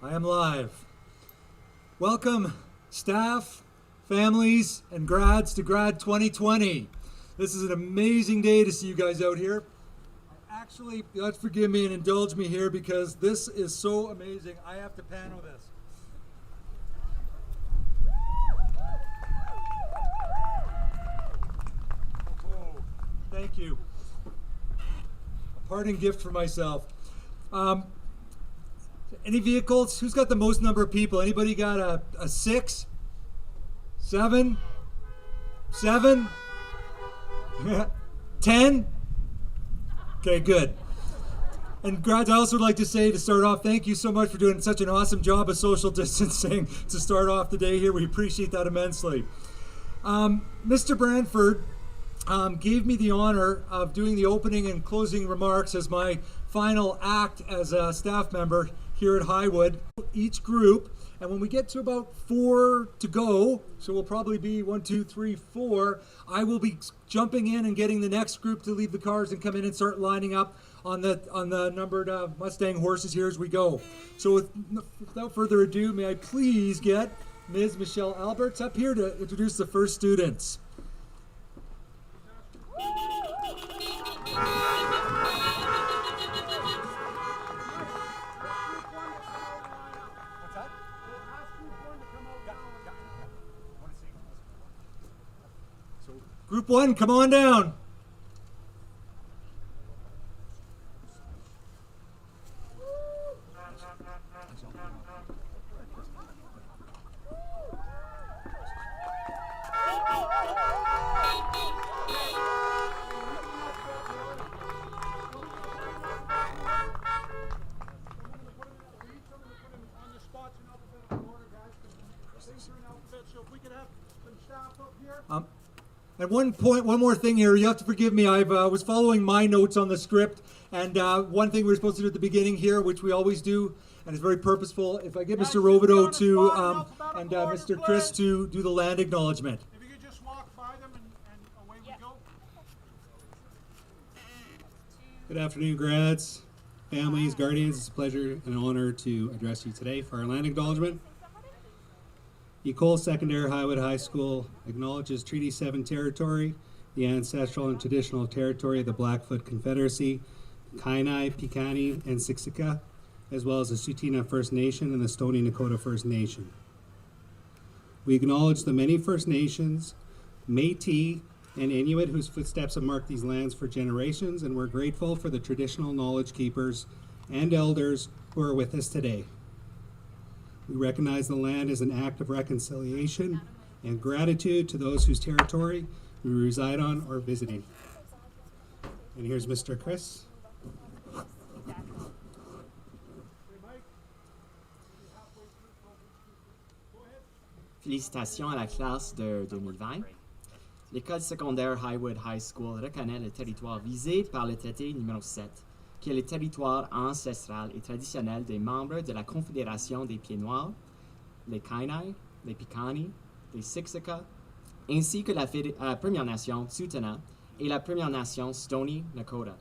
I am live. Welcome, staff, families, and grads to Grad 2020. This is an amazing day to see you guys out here. Actually, you have to forgive me and indulge me here because this is so amazing. I have to panel this. Oh, thank you. A parting gift for myself. Any vehicles? Who's got the most number of people? Anybody got a 6? 7? 7? 10? Okay, good. And grads, I also would like to say to start off, thank you so much for doing such an awesome job of social distancing to start off the day here. We appreciate that immensely. Mr. Brantford gave me the honor of doing the opening and closing remarks as my final act as a staff member here at Highwood. Each group, and when we get to about 4 to go, so we'll probably be 1, 2, 3, 4, I will be jumping in and getting the next group to leave the cars and come in and start lining up on the numbered Mustang horses here as we go. So without further ado, may I please get Ms. Michelle Alberts up here to introduce the first students. Group 1, come on down. And one more thing here. You have to forgive me. I was following my notes on the script, and one thing we were supposed to do at the beginning here, which we always do, and it's very purposeful. If I get Mr. Robideau to and Mr. Chris to do the land acknowledgement. If you could just walk by them and away we go. Good afternoon, grads, families, guardians. It's a pleasure and an honor to address you today for our land acknowledgement. Ecole Secondary Highwood High School acknowledges Treaty 7 territory, the ancestral and traditional territory of the Blackfoot Confederacy, Kainai, Piikani, and Siksika, as well as the Tsuut'ina First Nation and the Stoney Nakoda First Nation. We acknowledge the many First Nations, Métis, and Inuit whose footsteps have marked these lands for generations, and we're grateful for the traditional knowledge keepers and elders who are with us today. We recognize the land as an act of reconciliation and gratitude to those whose territory we reside on or visiting. And here's Mr. Chris. Félicitations à la classe de 2020. L'école secondaire Highwood High School reconnaît le territoire visé par le traité numéro 7, qui est le territoire ancestral et traditionnel des membres de la Confédération des Pieds Noirs, les Kainai, les Piikani, les Siksika, ainsi que la Première Nation Tsuut'ina et la Première Nation Stoney Nakoda.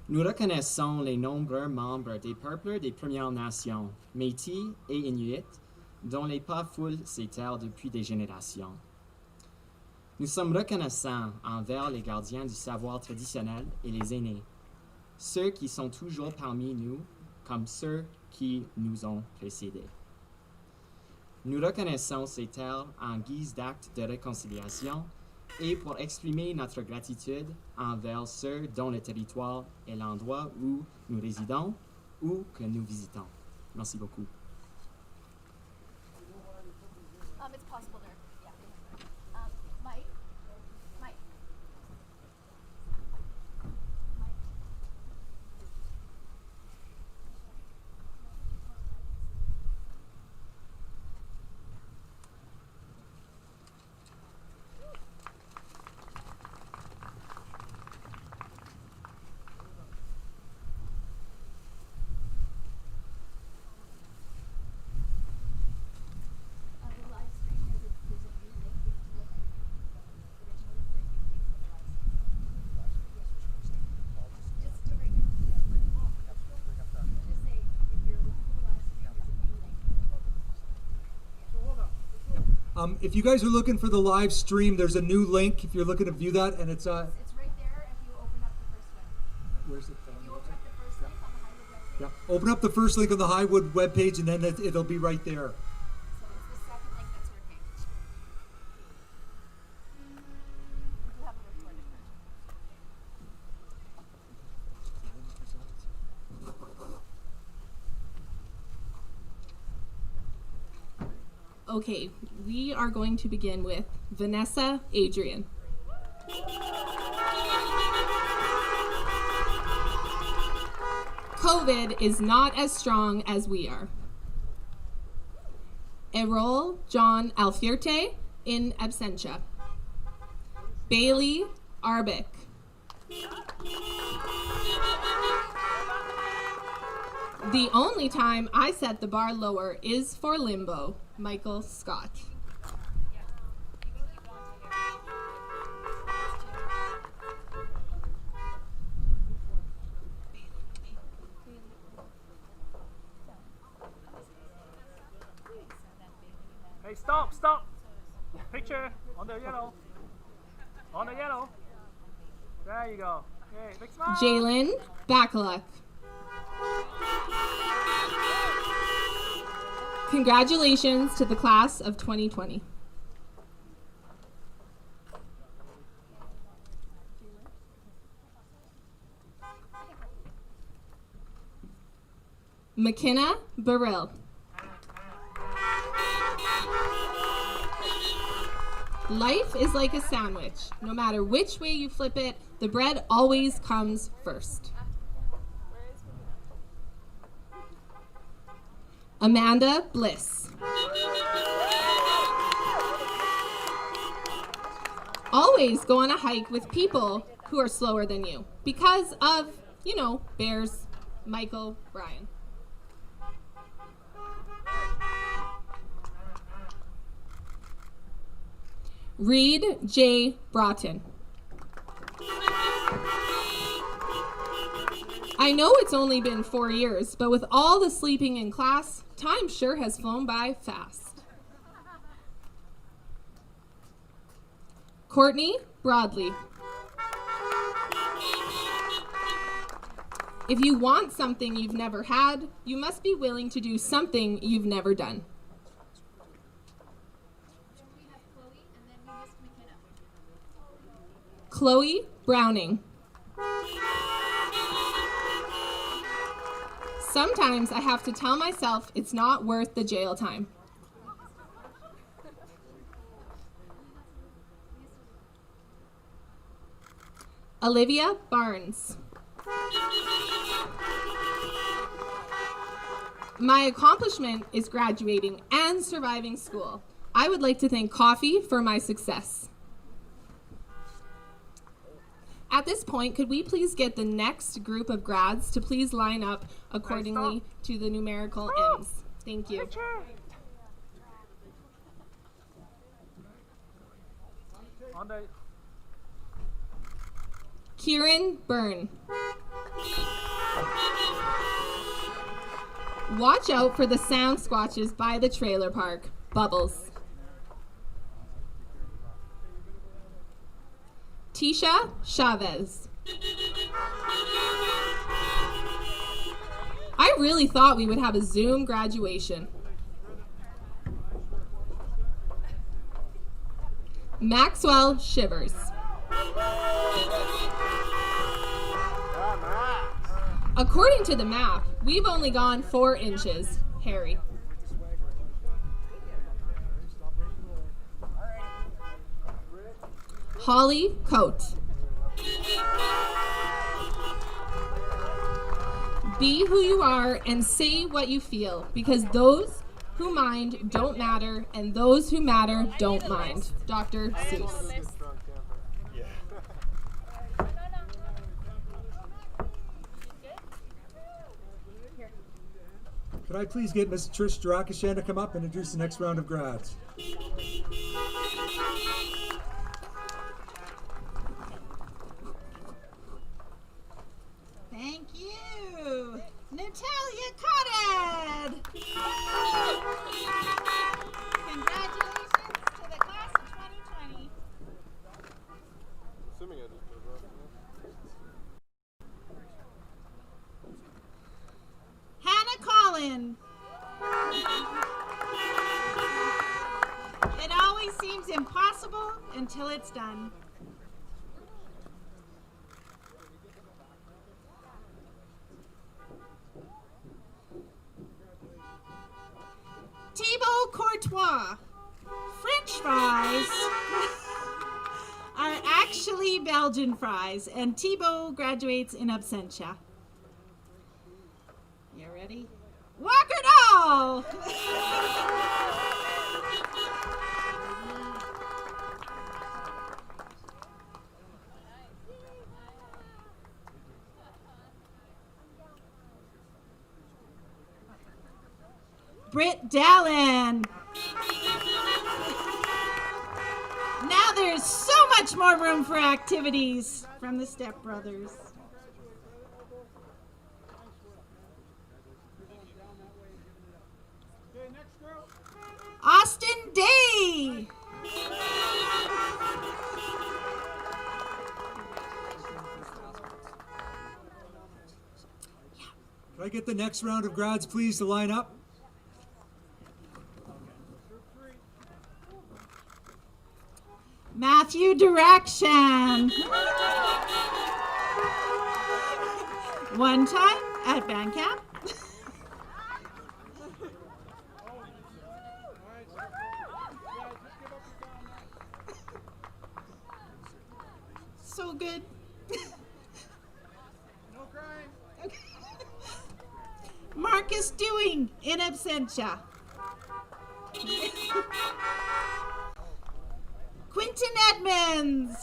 Nous reconnaissons les nombreux membres des peuples des Premières Nations, Métis et Inuits, dont les pas foulent ces terres depuis des générations. Nous sommes reconnaissants envers les gardiens du savoir traditionnel et les aînés, ceux qui sont toujours parmi nous, comme ceux qui nous ont précédés. Nous reconnaissons ces terres en guise d'acte de réconciliation et pour exprimer notre gratitude envers ceux dont le territoire est l'endroit où nous résidons ou que nous visitons. Merci beaucoup. It's possible there. Yeah. Mike? Mike? If you guys are looking for the live stream, there's a new link if you're looking to view that, and it's It's right there if you open up the first one. where's it? If you open up the first link on the Highwood webpage. Yeah. Open up the first link on the Highwood webpage, and then it'll be right there. So it's the second link that's working. We do have a recorded version. Okay, we are going to begin with Vanessa Adrian. COVID is not as strong as we are. Errol John Alfierte in absentia. Bailey Arbic. The only time I set the bar lower is for limbo. Michael Scott. Hey, stop, stop. Picture on the yellow. On the yellow. There you go. Okay, big smile. Jalen Bacaluk. Congratulations to the class of 2020. McKenna Burrell. Life is like a sandwich. No matter which way you flip it, the bread always comes first. Amanda Bliss. Always go on a hike with people who are slower than you because of, bears. Michael Bryan. Reed J. Broughton. I know it's only been 4 years, but with all the sleeping in class, time sure has flown by fast. Courtney Broadley. If you want something you've never had, you must be willing to do something you've never done. We have Chloe and then we missed McKenna. Chloe Browning. Sometimes I have to tell myself it's not worth the jail time. Olivia Barnes. My accomplishment is graduating and surviving school. I would like to thank coffee for my success. At this point, could we please get the next group of grads to please line up accordingly to the numerical M's? Thank you. On the Kieran Byrne. Watch out for the sound squatches by the trailer park. Bubbles. Tisha Chavez. I really thought we would have a Zoom graduation. Maxwell Shivers. According to the map, we've only gone 4 inches. Harry. Holly Coate. Be who you are and say what you feel, because those who mind don't matter, and those who matter don't mind. Dr. Seuss. Could I please get Ms. Trish Drakashan to come up and introduce the next round of grads? Thank you, Natalia Cotted. Congratulations to smile until it's done. Thibaut Courtois. French fries are actually Belgian fries, and Thibaut graduates in absentia. You ready? Walker Dahl! Britt Dallin. Now there's so much more room for activities from the Step Brothers. Austin Daye. Can I get the next round of grads, please, to line up? Matthew Direction. One time at band camp. So good. No crying. Okay. Marcus Dewing in absentia. Quentin Edmonds.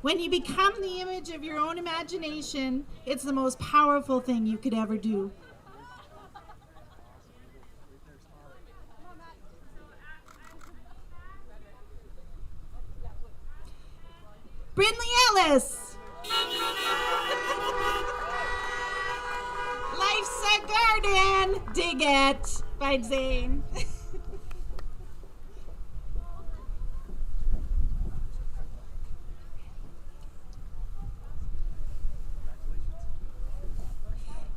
When you become the image of your own imagination, it's the most powerful thing you could ever do. Brindley Ellis. Life's a Garden. Dig it by Zane.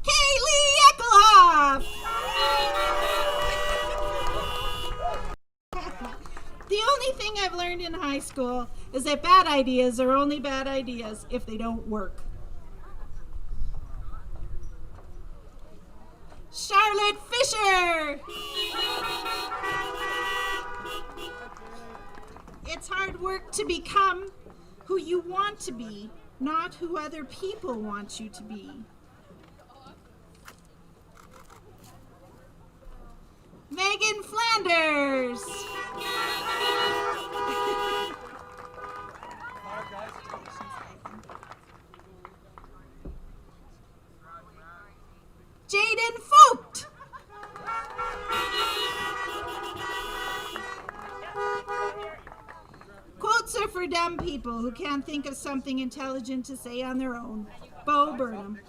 Kaylee Ecklehoff. The only thing I've learned in high school is that bad ideas are only bad ideas if they don't work. Charlotte Fisher. It's hard work to become who you want to be, not who other people want you to be. Megan Flanders. Jaden Vogt. Quotes are for dumb people who can't think of something intelligent to say on their own. Bo Burnham.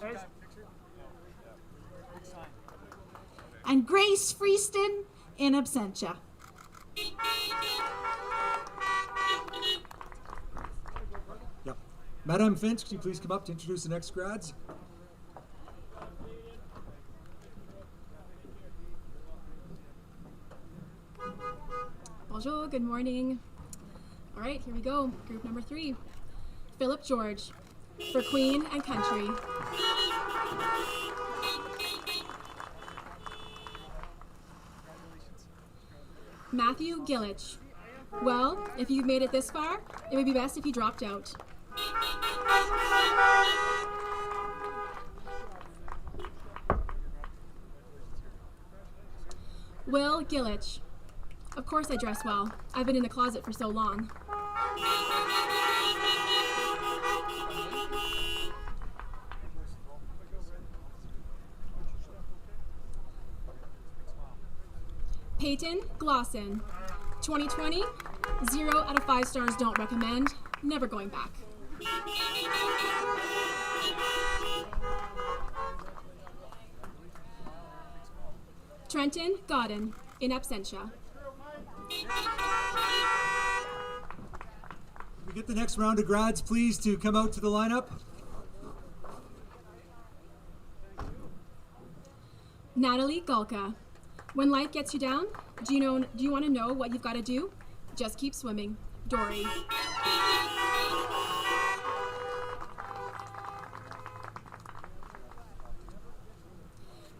And Grace Freeston in absentia. Yep. Madame Finch, could you please come up to introduce the next grads? Bonjour, good morning. All right, here we go. Group number 3. Philip George for Queen and Country. Matthew Gillich. Well, if you've made it this far, it would be best if you dropped out. Will Gillich. Of course I dress well. I've been in the closet for so long. Peyton Glosson. 2020, 0 out of 5 stars, don't recommend, never going back. Trenton Godden, in absentia. We get the next round of grads, please, to come out to the lineup. Natalie Gulka. When life gets you down, do you want to know what you've got to do? Just keep swimming. Dory.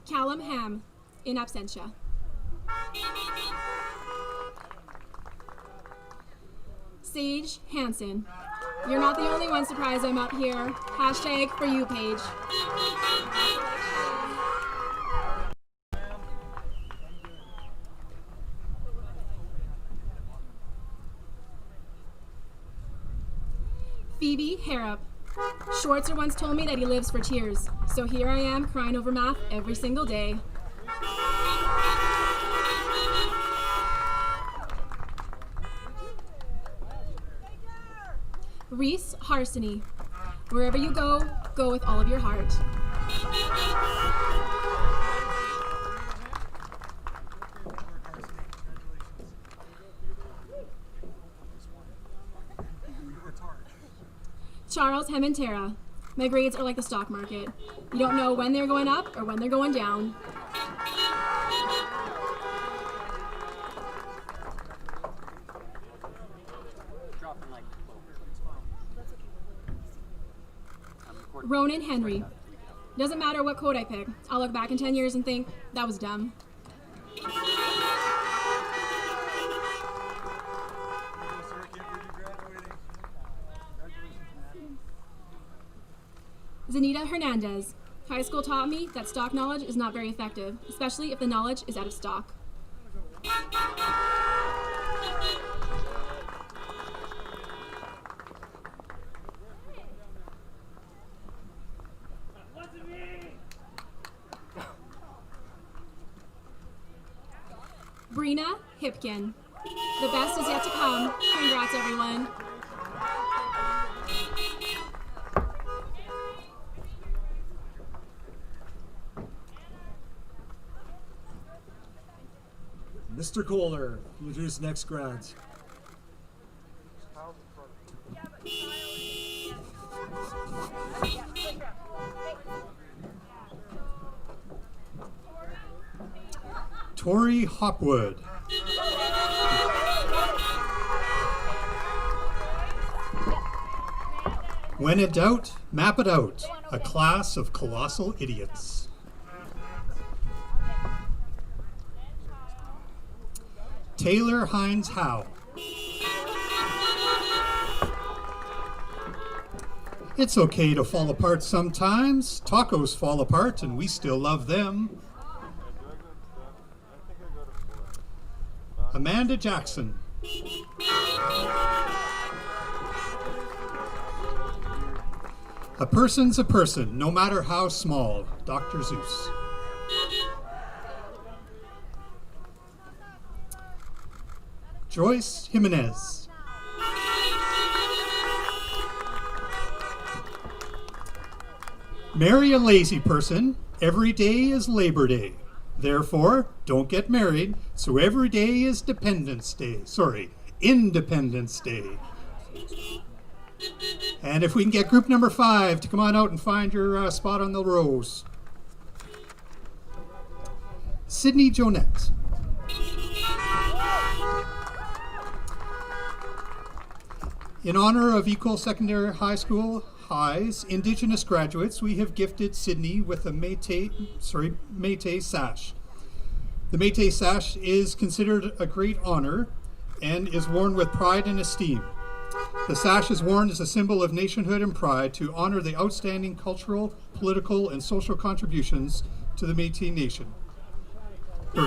Callum Ham, in absentia. Sage Hansen. You're not the only one surprised I'm up here. Hashtag for you, Paige. Phoebe Harrop. Schwartzer once told me that he lives for tears, so here I am crying over math every single day. Reese Harsony. Wherever you go, go with all of your heart. Charles Hementera. My grades are like the stock market. You don't know when they're going up or when they're going down. Ronan Henry. Doesn't matter what code I pick. I'll look back in 10 years and think, that was dumb. Zanita Hernandez. High school taught me that stock knowledge is not very effective, especially if the knowledge is out of stock. Brina Hipkin. The best is yet to come. Congrats, everyone. Mr. Kohler, introduce next grads. Tori Hopwood. When in doubt, map it out. A class of colossal idiots. Taylor Hines Howe. It's okay to fall apart sometimes. Tacos fall apart and we still love them. Amanda Jackson. A person's a person, no matter how small. Dr. Zeus. Joyce Jimenez. Marry a lazy person. Every day is Labor Day. Therefore, don't get married, so every day is Independence Day. And if we can get group number 5 to come on out and find your spot on the rows. Sydney Jonette. In honor of Equal Secondary High School High's Indigenous graduates, we have gifted Sydney with a Métis sash. The Métis sash is considered a great honor and is worn with pride and esteem. The sash is worn as a symbol of nationhood and pride to honor the outstanding cultural, political, and social contributions to the Métis Nation. Her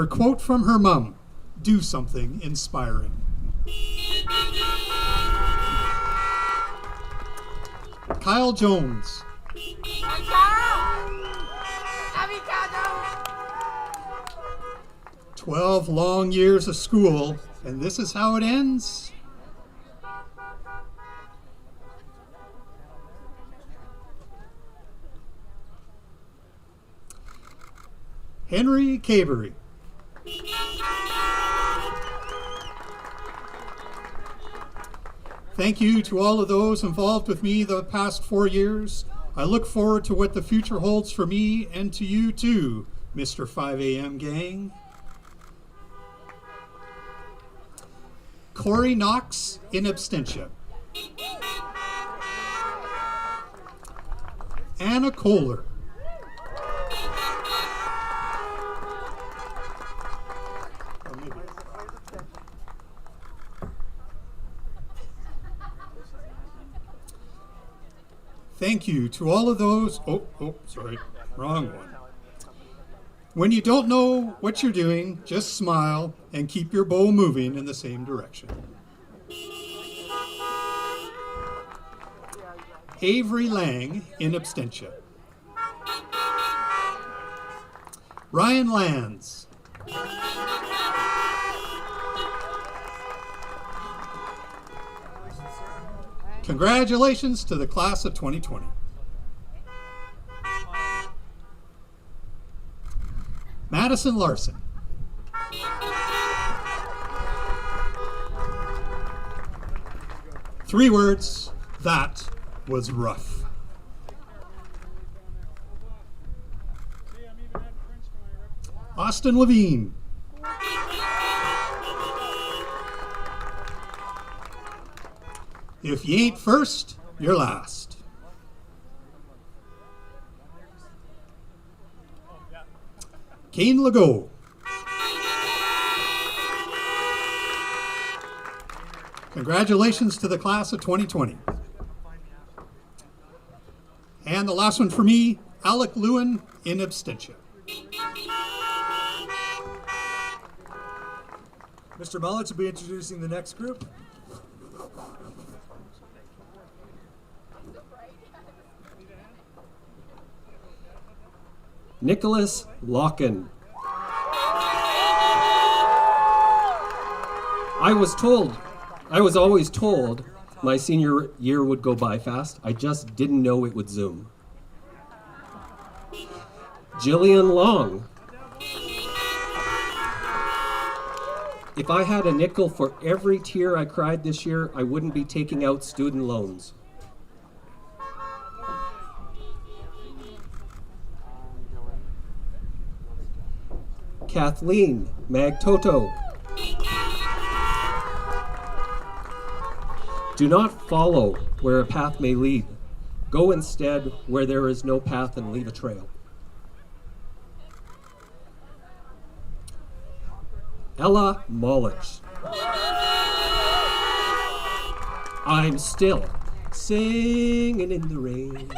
quote from her mum, "Do something inspiring." Kyle Jones. 12 long years of school, and this is how it ends. Henry Cabery. Thank you to all of those involved with me the past 4 years. I look forward to what the future holds for me and to you too, Mr. 5 a.m. gang. Corey Knox in absentia. Anna Kohler. Thank you to all of those. Sorry, wrong one. When you don't know what you're doing, just smile and keep your bow moving in the same direction. Avery Lang in absentia. Ryan Lands. Congratulations to the class of 2020. Madison Larson. Three words, that was rough. Austin Levine. If you ain't first, you're last. Kane Legault. Congratulations to the class of 2020. And the last one for me, Alec Lewin in absentia. Mr. Mullins will be introducing the next group. Nicholas Locken. I was always told my senior year would go by fast. I just didn't know it would zoom. Jillian Long. If I had a nickel for every tear I cried this year, I wouldn't be taking out student loans. Kathleen Magtoto. Do not follow where a path may lead. Go instead where there is no path and leave a trail. Ella Mullich. I'm still singing in the rain.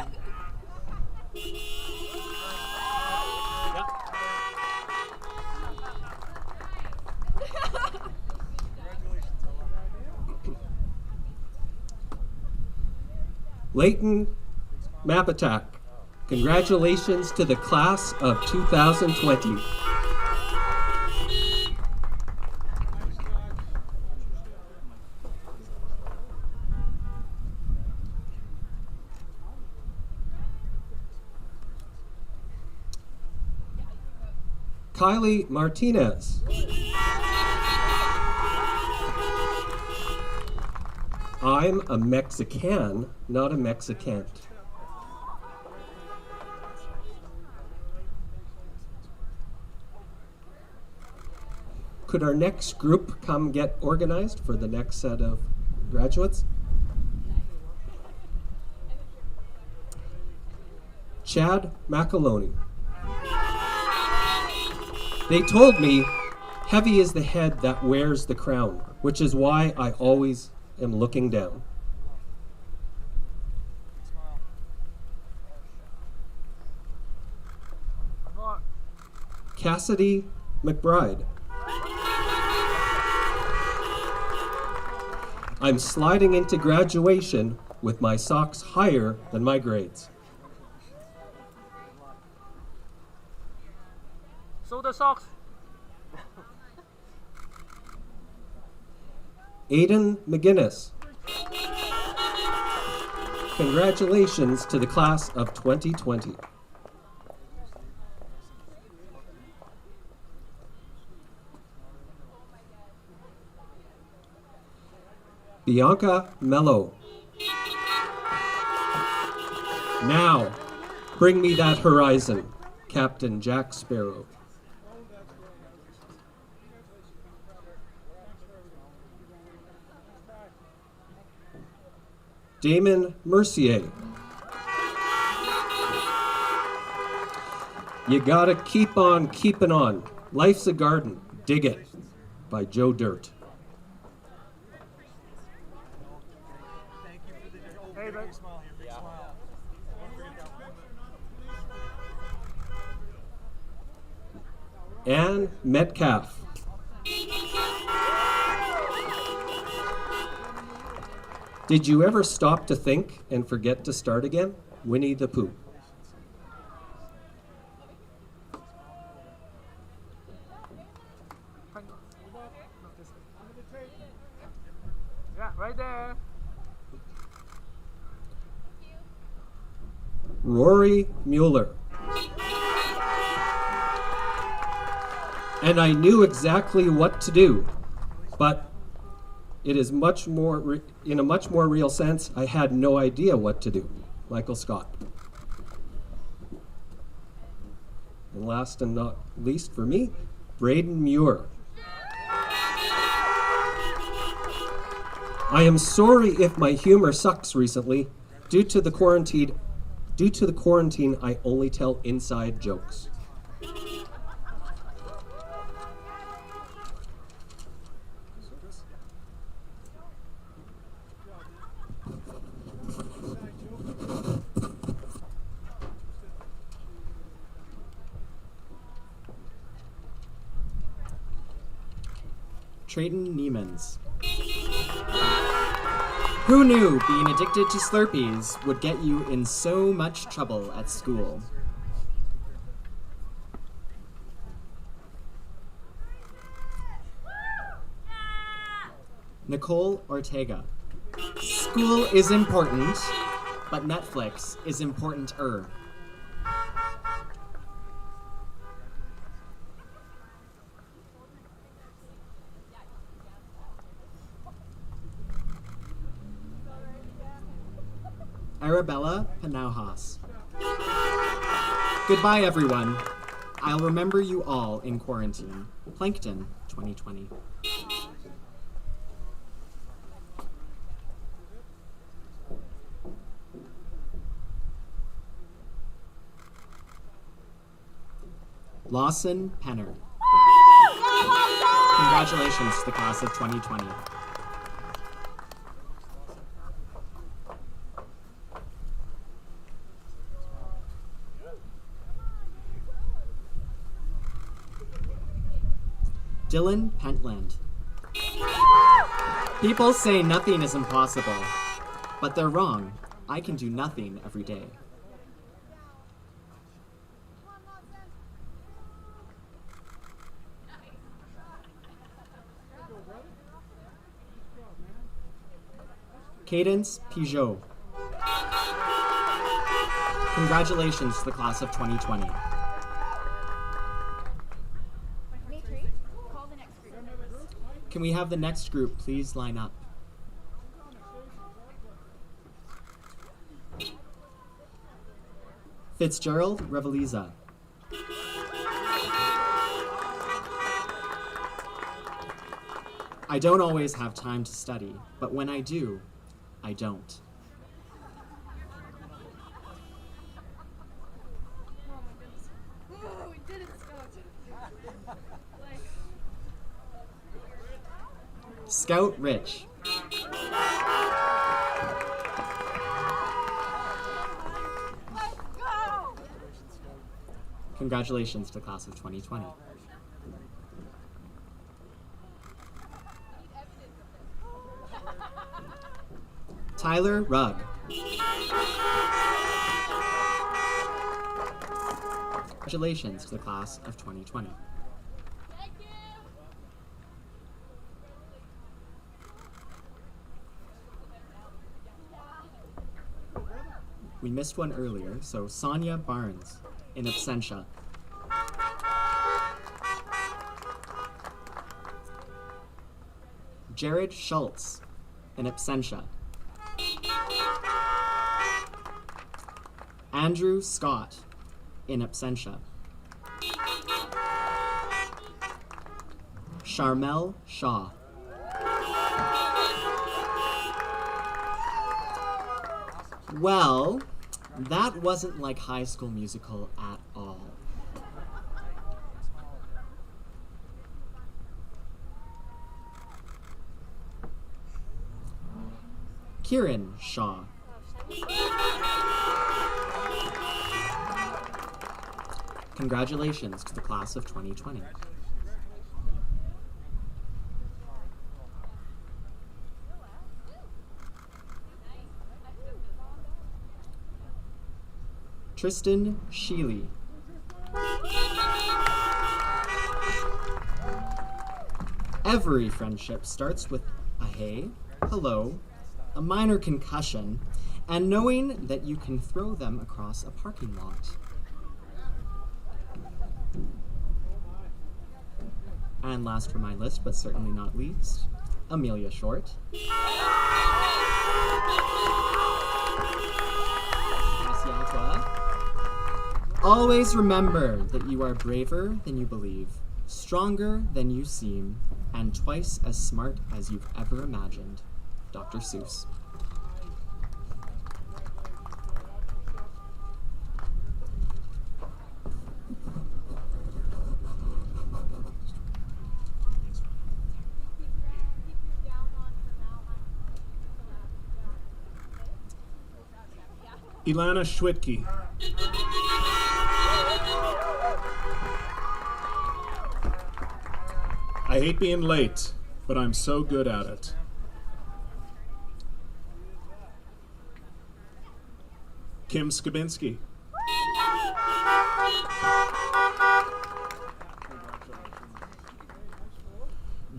Leighton Mapatak, congratulations to the class of 2020. Kylie Martinez. I'm a Mexican, not a Mexicant. Could our next group come get organized for the next set of graduates? Chad McAloney. They told me heavy is the head that wears the crown, which is why I always am looking down. Cassidy McBride. I'm sliding into graduation with my socks higher than my grades. So the socks. Aidan McGuinness. Congratulations to the class of 2020. Bianca Mello. Now, bring me that horizon, Captain Jack Sparrow. Damon Mercier. You gotta keep on keeping on. Life's a garden, dig it, by Joe Dirt. Hey, big smile here, big smile. Don't forget that. Ann Metcalf. Did you ever stop to think and forget to start again? Winnie the Pooh. Yeah, right there. Rory Mueller. And I knew exactly what to do, but it is much more, in a much more real sense, I had no idea what to do. Michael Scott. And last and not least for me, Braden Muir. I am sorry if my humor sucks recently. Due to the quarantine, I only tell inside jokes. Trayton Niemans. Who knew being addicted to Slurpees would get you in so much trouble at school? Nicole Ortega. School is important, but Netflix is important-er. Arabella Panaujas. Goodbye, everyone. I'll remember you all in quarantine. Plankton, 2020. Lawson Penner. Congratulations to the class of 2020. Dylan Pentland. People say nothing is impossible, but they're wrong. I can do nothing every day. Cadence Pijot. Congratulations to the class of 2020. Can we have the next group please line up? Fitzgerald Reveliza. I don't always have time to study, but when I do, I don't. Scout Rich. Congratulations to the class of 2020. Tyler Rugg. Congratulations to the class of 2020. We missed one earlier, so Sonia Barnes in absentia. Jared Schultz in absentia. Andrew Scott, in absentia. Charmel Shaw. Well, that wasn't like High School Musical at all. Kieran Shaw. Congratulations to the class of 2020. Tristan Sheely. Every friendship starts with a hey, hello, a minor concussion, and knowing that you can throw them across a parking lot. And last for my list, but certainly not least, Amelia Short. Merci à toi. Always remember that you are braver than you believe, stronger than you seem, and twice as smart as you've ever imagined. Dr. Seuss. Ilana Schwitke. I hate being late, but I'm so good at it. Kim Skabinski.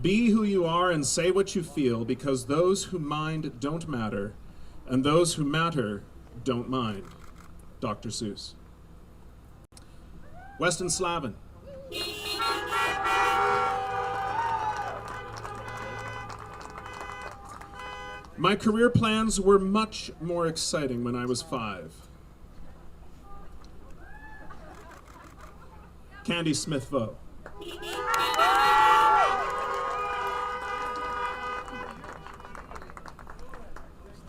Be who you are and say what you feel, because those who mind don't matter, and those who matter don't mind. Dr. Seuss. Weston Slavin. My career plans were much more exciting when I was 5. Candy Smith-Vo.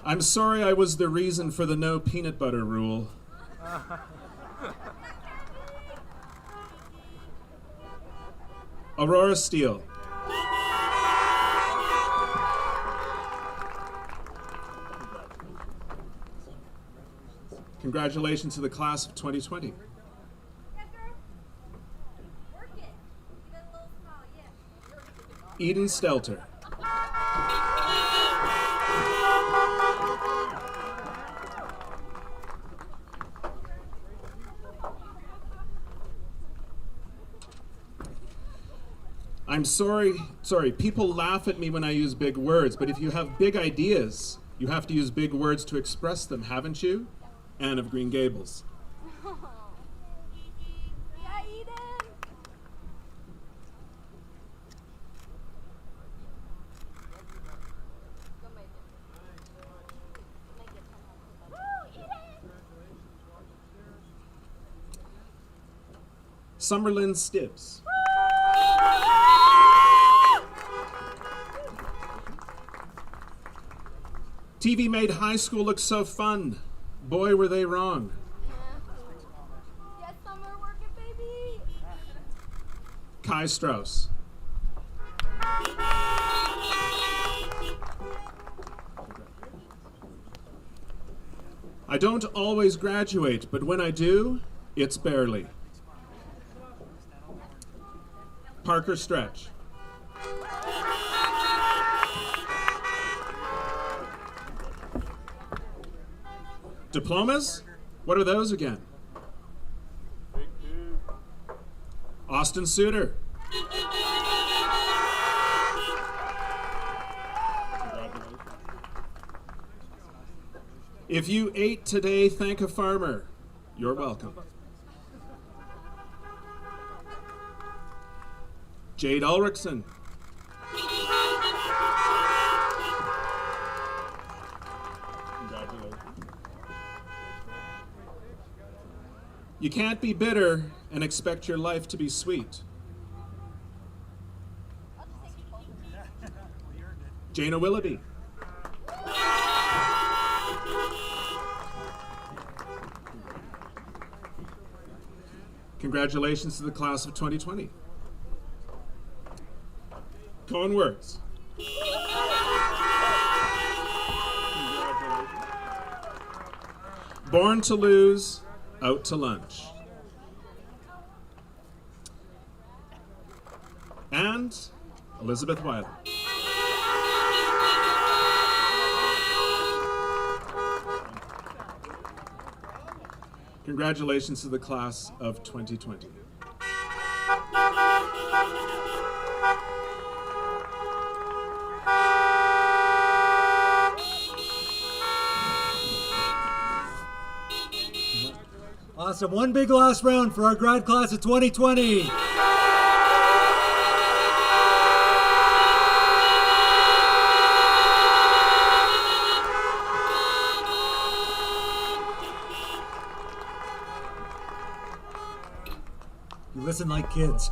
I'm sorry I was the reason for the no peanut butter rule. Aurora Steele. Congratulations to the class of 2020. Eden Stelter. I'm sorry, people laugh at me when I use big words, but if you have big ideas, you have to use big words to express them, haven't you? Anne of Green Gables. Yeah, Eden. Go make it. Woo, Eden. Summerlin Stibbs. TV made high school look so fun. Boy, were they wrong. Yes, summer working, baby. Kai Strauss. I don't always graduate, but when I do, it's barely. Parker Stretch. Diplomas? What are those again? Austin Suter. If you ate today, thank a farmer. You're welcome. Jade Ulrichson. You can't be bitter and expect your life to be sweet. Jana Willoughby. Congratulations to the class of 2020. Cohen Words. Born to lose, out to lunch. And Elizabeth Weiler. Congratulations to the class of 2020. Awesome. One big last round for our grad class of 2020. You listen like kids.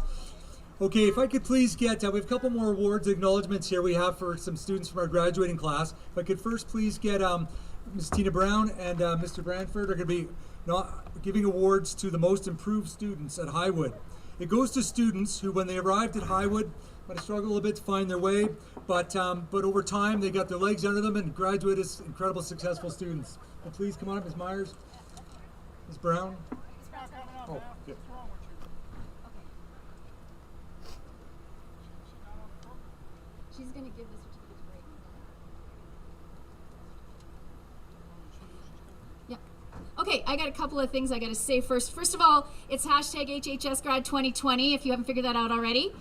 Okay, if I could please get, we have a couple more awards acknowledgements here we have for some students from our graduating class. If I could first please get Ms. Tina Brown and Mr. Branford are going to be giving awards to the most improved students at Highwood. It goes to students who, when they arrived at Highwood, might have struggled a little bit to find their way, but over time they got their legs under them and graduated as incredible, successful students. So please come on up, Ms. Myers, Ms. Brown. Oh, good. She's going to give the certificate to Brayden. Yeah. Okay, I got a couple of things I got to say first. First of all, it's hashtag HHSGrad2020 if you haven't figured that out already.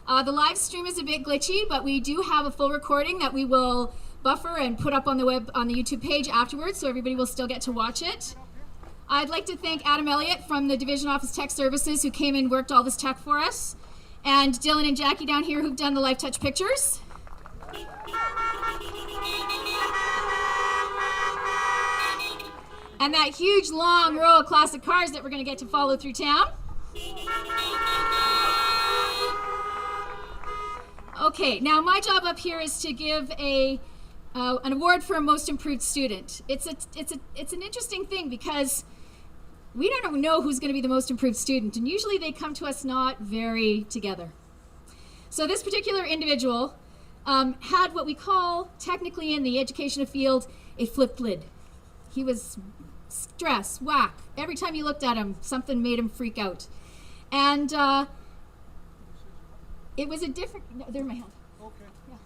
The live stream is a bit glitchy, but we do have a full recording that we will buffer and put up on the YouTube page afterwards, so everybody will still get to watch it. I'd like to thank Adam Elliott from the Division Office Tech Services who came and worked all this tech for us, and Dylan and Jackie down here who've done the Live Touch pictures. And that huge long row of classic cars that we're going to get to follow through town. Okay, now my job up here is to give an award for a most improved student. It's an interesting thing because we don't know who's going to be the most improved student, and usually they come to us not very together. So this particular individual had what we call, technically in the education field, a flipped lid. He was stress, whack. Every time you looked at him, something made him freak out. And it was a different, no, they're in my hand. Okay. Yeah.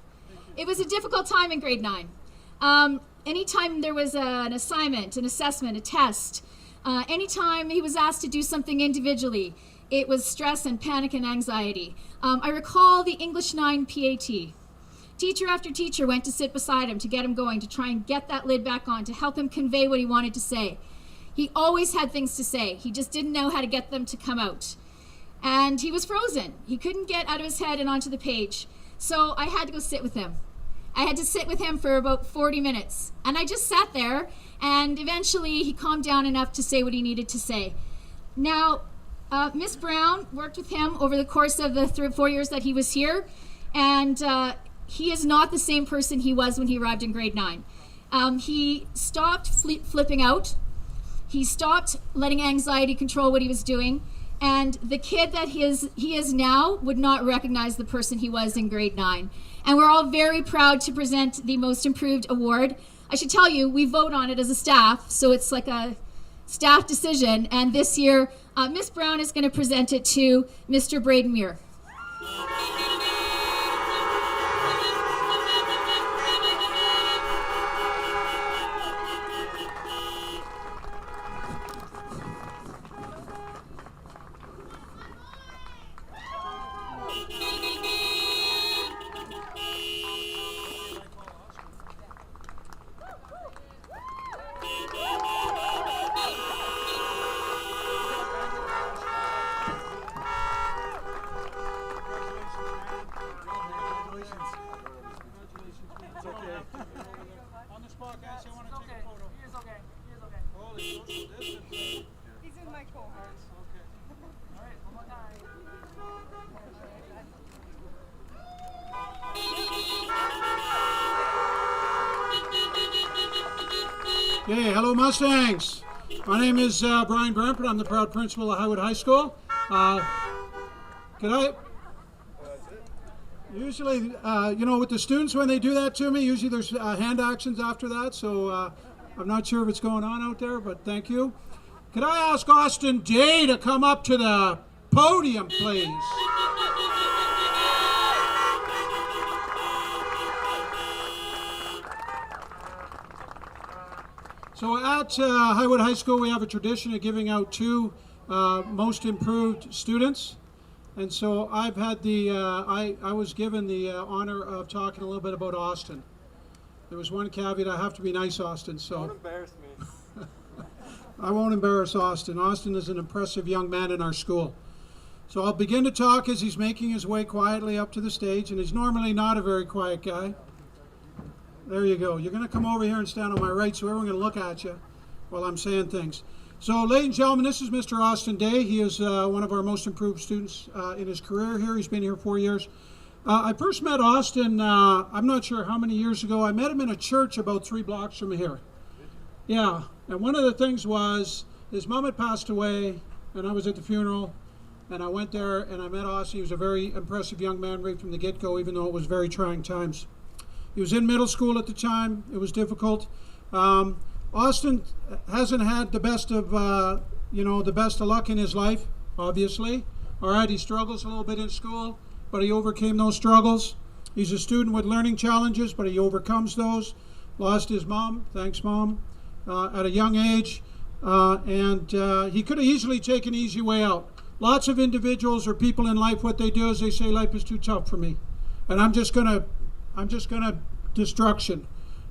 It was a difficult time in grade 9. Anytime there was an assignment, an assessment, a test, anytime he was asked to do something individually, it was stress and panic and anxiety. I recall the English 9 PAT. Teacher after teacher went to sit beside him to get him going, to try and get that lid back on, to help him convey what he wanted to say. He always had things to say. He just didn't know how to get them to come out. And he was frozen. He couldn't get out of his head and onto the page. So I had to go sit with him. I had to sit with him for about 40 minutes. And I just sat there, and eventually he calmed down enough to say what he needed to say. Now, Miss Brown worked with him over the course of the 4 years that he was here, and he is not the same person he was when he arrived in grade 9. He stopped flipping out. He stopped letting anxiety control what he was doing. And the kid that he is now would not recognize the person he was in grade 9. And we're all very proud to present the Most Improved Award. I should tell you, we vote on it as a staff, so it's like a staff decision. And this year, Miss Brown is going to present it to Mr. Brayden Muir. On the spot, guys. I want to take a photo. He is okay. Holy social distance. He's in my cohorts. All right, one more time. Okay, hello Mustangs. My name is Brian Brempert. I'm the proud principal of Highwood High School. Could I? Usually, with the students when they do that to me, usually there's hand actions after that, so I'm not sure if it's going on out there, but thank you. Could I ask Austin Daye to come up to the podium, please? So at Highwood High School, we have a tradition of giving out 2 most improved students. And so I've had I was given the honor of talking a little bit about Austin. There was one caveat: I have to be nice, Austin. So Don't embarrass me. I won't embarrass Austin. Austin is an impressive young man in our school. So I'll begin to talk as he's making his way quietly up to the stage, and he's normally not a very quiet guy. There you go. You're going to come over here and stand on my right so everyone can look at you while I'm saying things. So, ladies and gentlemen, this is Mr. Austin Daye. He is one of our most improved students in his career here. He's been here 4 years. I first met Austin, I'm not sure how many years ago. I met him in a church about 3 blocks from here. Yeah, and one of the things was his mom had passed away, and I was at the funeral, and I went there and I met Austin. He was a very impressive young man right from the get-go, even though it was very trying times. He was in middle school at the time. It was difficult. Austin hasn't had the best of, the best of luck in his life, obviously. All right, he struggles a little bit in school, but he overcame those struggles. He's a student with learning challenges, but he overcomes those. Lost his mom, thanks mom, at a young age, and he could have easily taken an easy way out. Lots of individuals or people in life, what they do is they say life is too tough for me, and I'm just gonna destruction.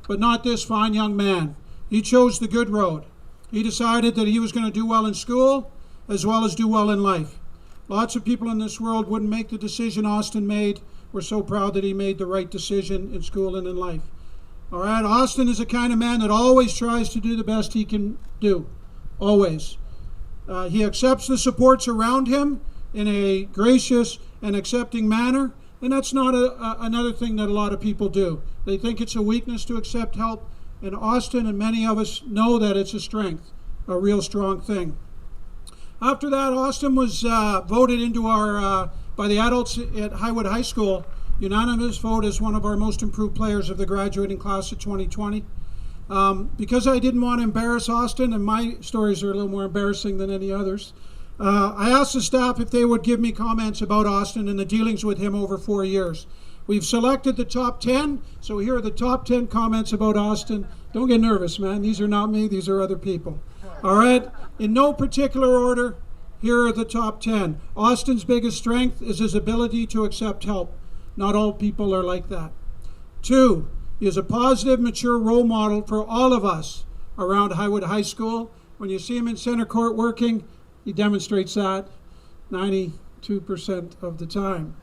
But not this fine young man. He chose the good road. He decided that he was going to do well in school as well as do well in life. Lots of people in this world wouldn't make the decision Austin made. We're so proud that he made the right decision in school and in life. All right, Austin is the kind of man that always tries to do the best he can do. Always. He accepts the supports around him in a gracious and accepting manner. And that's not another thing that a lot of people do. They think it's a weakness to accept help. And Austin and many of us know that it's a strength, a real strong thing. After that, Austin was voted into our, by the adults at Highwood High School, unanimous vote as one of our most improved players of the graduating class of 2020. Because I didn't want to embarrass Austin, and my stories are a little more embarrassing than any others, I asked the staff if they would give me comments about Austin and the dealings with him over 4 years. We've selected the top 10, so here are the top 10 comments about Austin. Don't get nervous, man. These are not me. These are other people. All right? In no particular order, here are the top 10. Austin's biggest strength is his ability to accept help. Not all people are like that. 2, he is a positive, mature role model for all of us around Highwood High School. When you see him in center court working, he demonstrates that 92% of the time.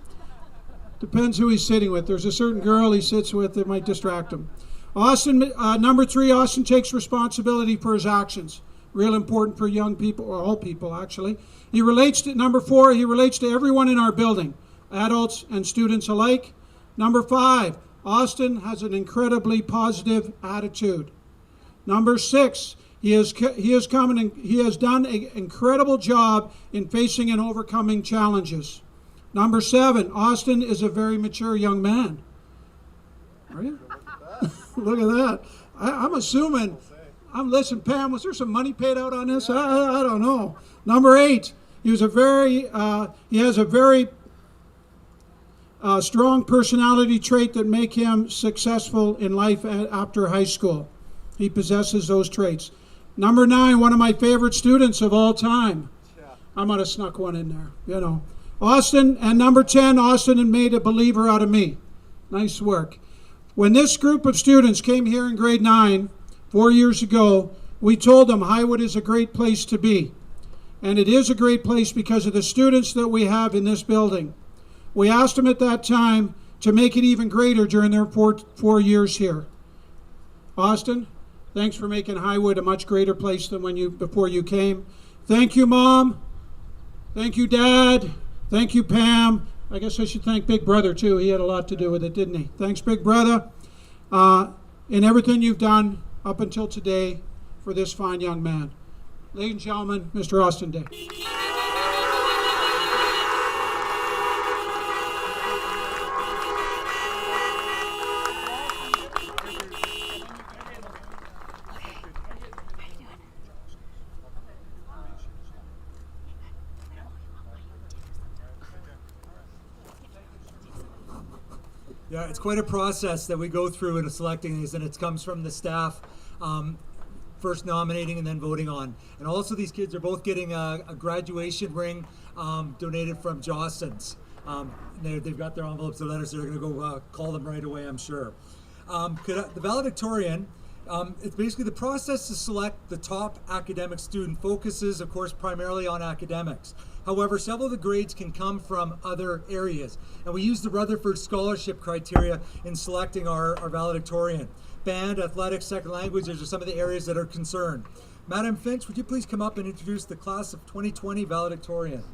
Depends who he's sitting with. There's a certain girl he sits with that might distract him. Austin, number 3, Austin takes responsibility for his actions. Real important for young people, or all people actually. He relates to, number 4, he relates to everyone in our building, adults and students alike. Number 5, Austin has an incredibly positive attitude. Number 6, he has done an incredible job in facing and overcoming challenges. Number 7, Austin is a very mature young man. Are you? Look at that. I'm assuming. Listen, Pam, was there some money paid out on this? I don't know. Number 8, he has a very strong personality trait that make him successful in life after high school. He possesses those traits. Number 9, one of my favorite students of all time. I might have snuck one in there, Austin, and number 10, Austin had made a believer out of me. Nice work. When this group of students came here in grade 9, 4 years ago, we told them Highwood is a great place to be. And it is a great place because of the students that we have in this building. We asked them at that time to make it even greater during their 4 years here. Austin, thanks for making Highwood a much greater place than before you came. Thank you, Mom. Thank you, Dad. Thank you, Pam. I guess I should thank Big Brother, too. He had a lot to do with it, didn't he? Thanks, Big Brother, in everything you've done up until today for this fine young man. Ladies and gentlemen, Mr. Austin Daye. Yeah, it's quite a process that we go through in selecting these, and it comes from the staff first nominating and then voting on. And also these kids are both getting a graduation ring donated from Jostens. They've got their envelopes, their letters, so they're going to go call them right away, I'm sure. The Valedictorian, it's basically the process to select the top academic student focuses, of course, primarily on academics. However, several of the grades can come from other areas. And we use the Rutherford Scholarship criteria in selecting our valedictorian. Band, athletics, second language, those are some of the areas that are concerned. Madam Finch, would you please come up and introduce the class of 2020 valedictorian?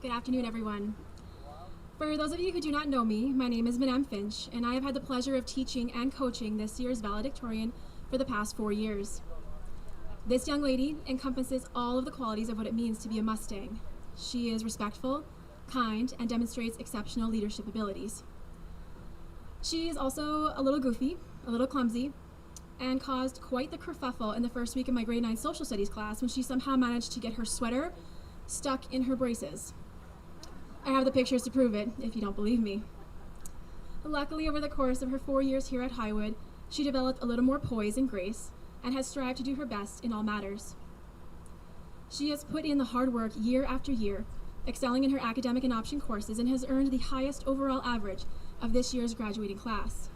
Good afternoon, everyone. For those of you who do not know me, my name is Madame Finch, and I have had the pleasure of teaching and coaching this year's valedictorian for the past 4 years. This young lady encompasses all of the qualities of what it means to be a Mustang. She is respectful, kind, and demonstrates exceptional leadership abilities. She is also a little goofy, a little clumsy, and caused quite the kerfuffle in the first week of my grade 9 social studies class when she somehow managed to get her sweater stuck in her braces. I have the pictures to prove it, if you don't believe me. Luckily, over the course of her 4 years here at Highwood, she developed a little more poise and grace, and has strived to do her best in all matters. She has put in the hard work year after year, excelling in her academic and option courses, and has earned the highest overall average of this year's graduating class.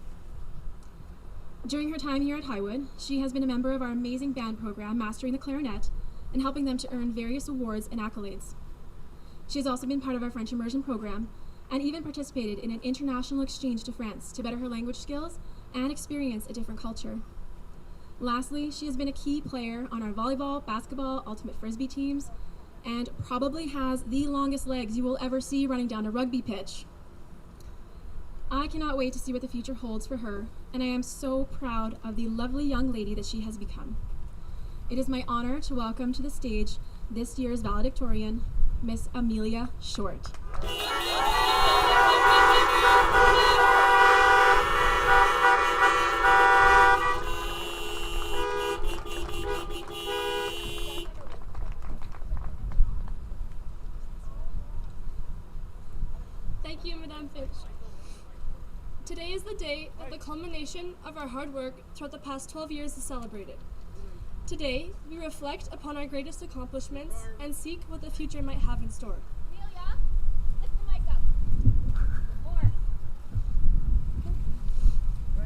During her time here at Highwood, she has been a member of our amazing band program, Mastering the Clarinet, and helping them to earn various awards and accolades. She has also been part of our French immersion program and even participated in an international exchange to France to better her language skills and experience a different culture. Lastly, she has been a key player on our volleyball, basketball, ultimate frisbee teams, and probably has the longest legs you will ever see running down a rugby pitch. I cannot wait to see what the future holds for her, and I am so proud of the lovely young lady that she has become. It is my honor to welcome to the stage this year's valedictorian, Miss Amelia Short. Thank you, Madame Finch. Today is the day that the culmination of our hard work throughout the past 12 years is celebrated. Today, we reflect upon our greatest accomplishments and seek what the future might have in store. Amelia, lift the mic up. More.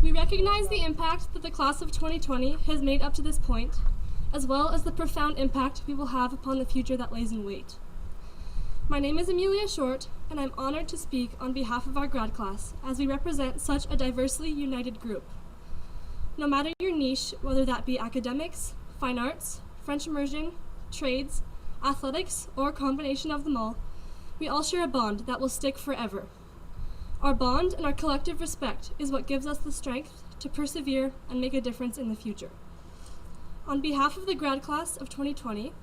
We recognize the impact that the class of 2020 has made up to this point, as well as the profound impact we will have upon the future that lays in wait. My name is Amelia Short, and I'm honored to speak on behalf of our grad class, as we represent such a diversely united group. No matter your niche, whether that be academics, fine arts, French immersion, trades, athletics, or a combination of them all, we all share a bond that will stick forever. Our bond and our collective respect is what gives us the strength to persevere and make a difference in the future. On behalf of the grad class of 2020,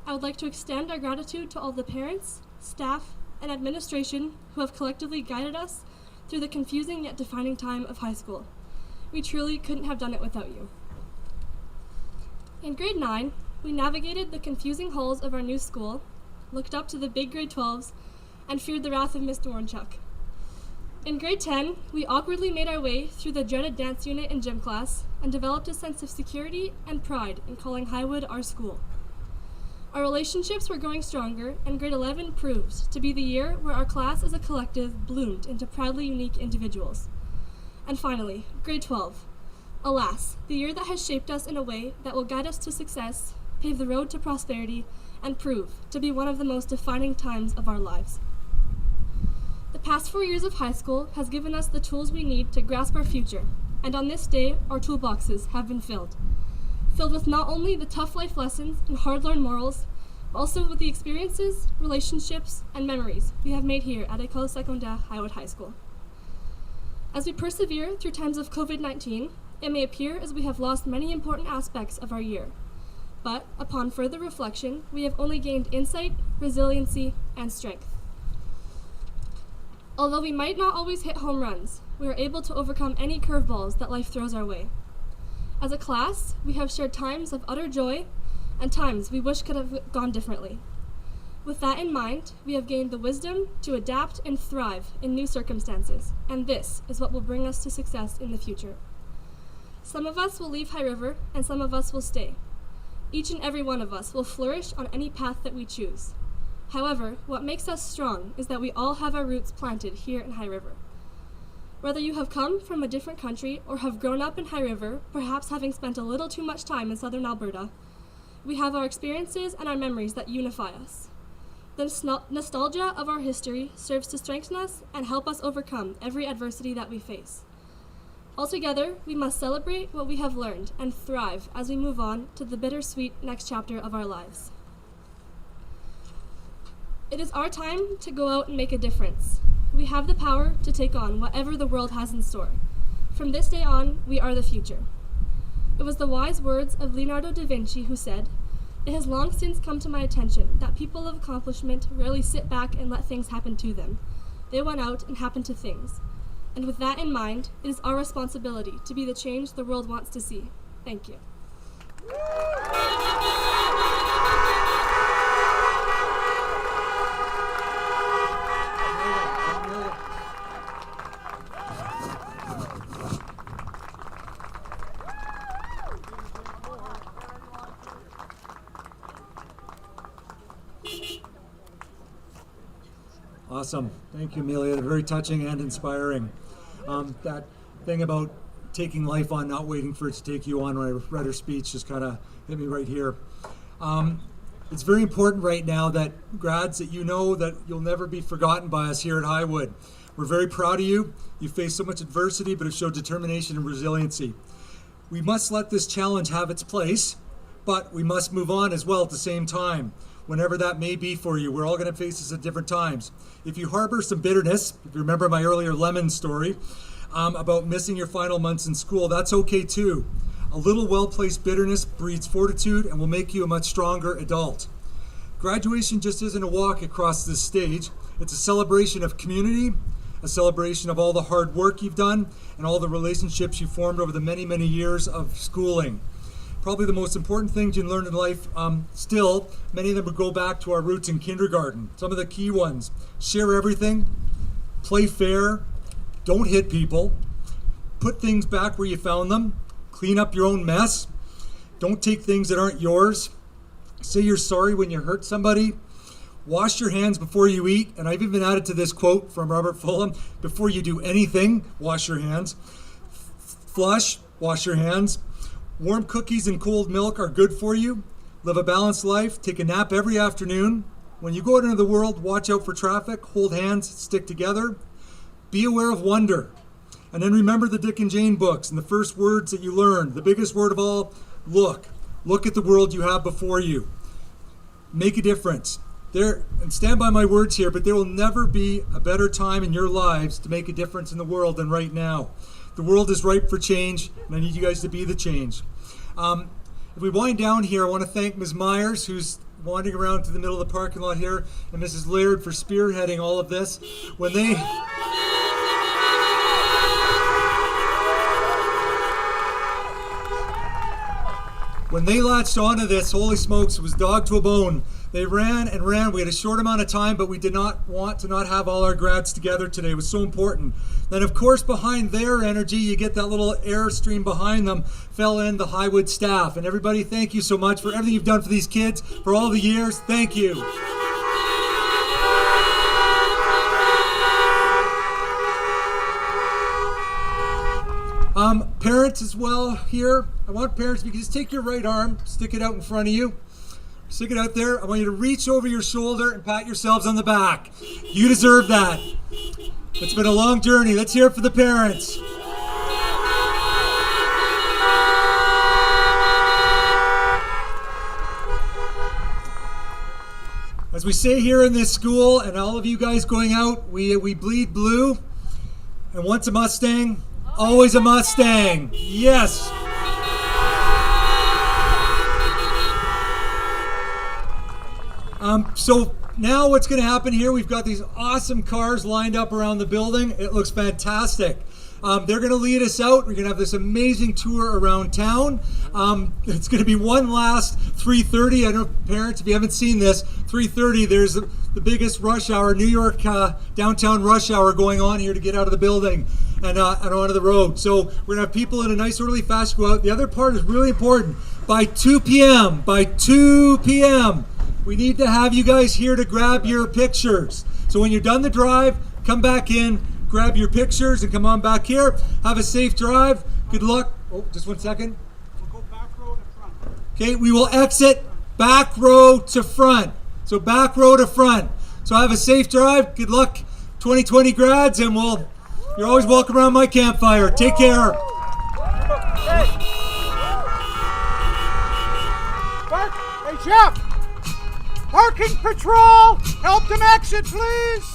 I would like to extend our gratitude to all the parents, staff, and administration who have collectively guided us through the confusing yet defining time of high school. We truly couldn't have done it without you. In grade 9, we navigated the confusing halls of our new school, looked up to the big grade 12s, and feared the wrath of Miss Doranchuk. In grade 10, we awkwardly made our way through the dreaded dance unit in gym class and developed a sense of security and pride in calling Highwood our school. Our relationships were growing stronger, and grade 11 proved to be the year where our class as a collective bloomed into proudly unique individuals. And finally, grade 12. Alas, the year that has shaped us in a way that will guide us to success, pave the road to prosperity, and prove to be one of the most defining times of our lives. The past 4 years of high school has given us the tools we need to grasp our future, and on this day, our toolboxes have been filled with not only the tough life lessons and hard-learned morals, but also with the experiences, relationships, and memories we have made here at École Secondaire Highwood High School. As we persevere through times of COVID-19, it may appear as we have lost many important aspects of our year. But upon further reflection, we have only gained insight, resiliency, and strength. Although we might not always hit home runs, we are able to overcome any curveballs that life throws our way. As a class, we have shared times of utter joy and times we wish could have gone differently. With that in mind, we have gained the wisdom to adapt and thrive in new circumstances, and this is what will bring us to success in the future. Some of us will leave High River, and some of us will stay. Each and every one of us will flourish on any path that we choose. However, what makes us strong is that we all have our roots planted here in High River. Whether you have come from a different country or have grown up in High River, perhaps having spent a little too much time in southern Alberta, we have our experiences and our memories that unify us. The nostalgia of our history serves to strengthen us and help us overcome every adversity that we face. Altogether, we must celebrate what we have learned and thrive as we move on to the bittersweet next chapter of our lives. It is our time to go out and make a difference. We have the power to take on whatever the world has in store. From this day on, we are the future. It was the wise words of Leonardo da Vinci who said, "It has long since come to my attention that people of accomplishment rarely sit back and let things happen to them. They went out and happened to things." And with that in mind, it is our responsibility to be the change the world wants to see. Thank you. Awesome. Thank you, Amelia. Very touching and inspiring. That thing about taking life on, not waiting for it to take you on, when I read her speech, just kind of hit me right here. It's very important right now that grads, that you know that you'll never be forgotten by us here at Highwood. We're very proud of you. You faced so much adversity, but have showed determination and resiliency. We must let this challenge have its place, but we must move on as well at the same time. Whenever that may be for you, we're all going to face this at different times. If you harbor some bitterness, if you remember my earlier lemon story about missing your final months in school, that's okay too. A little well-placed bitterness breeds fortitude and will make you a much stronger adult. Graduation just isn't a walk across this stage. It's a celebration of community, a celebration of all the hard work you've done and all the relationships you formed over the many, many years of schooling. Probably the most important things you learn in life, still, many of them would go back to our roots in kindergarten. Some of the key ones: share everything, play fair, don't hit people, put things back where you found them, clean up your own mess, don't take things that aren't yours, say you're sorry when you hurt somebody, wash your hands before you eat, and I've even added to this quote from Robert Fulham, before you do anything, wash your hands, flush, wash your hands. Warm cookies and cold milk are good for you. Live a balanced life. Take a nap every afternoon. When you go out into the world, watch out for traffic. Hold hands. Stick together. Be aware of wonder. And then remember the Dick and Jane books and the first words that you learned. The biggest word of all, look. Look at the world you have before you. Make a difference. And stand by my words here, but there will never be a better time in your lives to make a difference in the world than right now. The world is ripe for change, and I need you guys to be the change. If we wind down here, I want to thank Ms. Myers, who's wandering around to the middle of the parking lot here, and Mrs. Laird for spearheading all of this. When they latched onto this, holy smokes, it was dog to a bone. They ran and ran. We had a short amount of time, but we did not want to not have all our grads together today. It was so important. Then, of course, behind their energy, you get that little airstream behind them, fell in the Highwood staff. And everybody, thank you so much for everything you've done for these kids, for all the years. Thank you. Parents as well here. I want parents, if you can just take your right arm, stick it out in front of you. Stick it out there. I want you to reach over your shoulder and pat yourselves on the back. You deserve that. It's been a long journey. Let's hear it for the parents. As we say here in this school, and all of you guys going out, we bleed blue. And once a Mustang, always a Mustang. Yes. So now what's going to happen here, we've got these awesome cars lined up around the building. It looks fantastic. They're going to lead us out. We're going to have this amazing tour around town. It's going to be one last 3:30. I know, parents, if you haven't seen this, 3:30, there's the biggest rush hour, New York downtown rush hour going on here to get out of the building and onto the road. So we're going to have people in a nice orderly fashion go out. The other part is really important. By 2 p.m., we need to have you guys here to grab your pictures. So when you're done the drive, come back in, grab your pictures, and come on back here. Have a safe drive. Good luck. Oh, just 1 second. We'll go back row to front. Okay, we will exit back row to front. So back row to front. So have a safe drive. Good luck, 2020 grads, and you're always welcome around my campfire. Take care. Hey, Jeff! Parking patrol! Help them exit, please!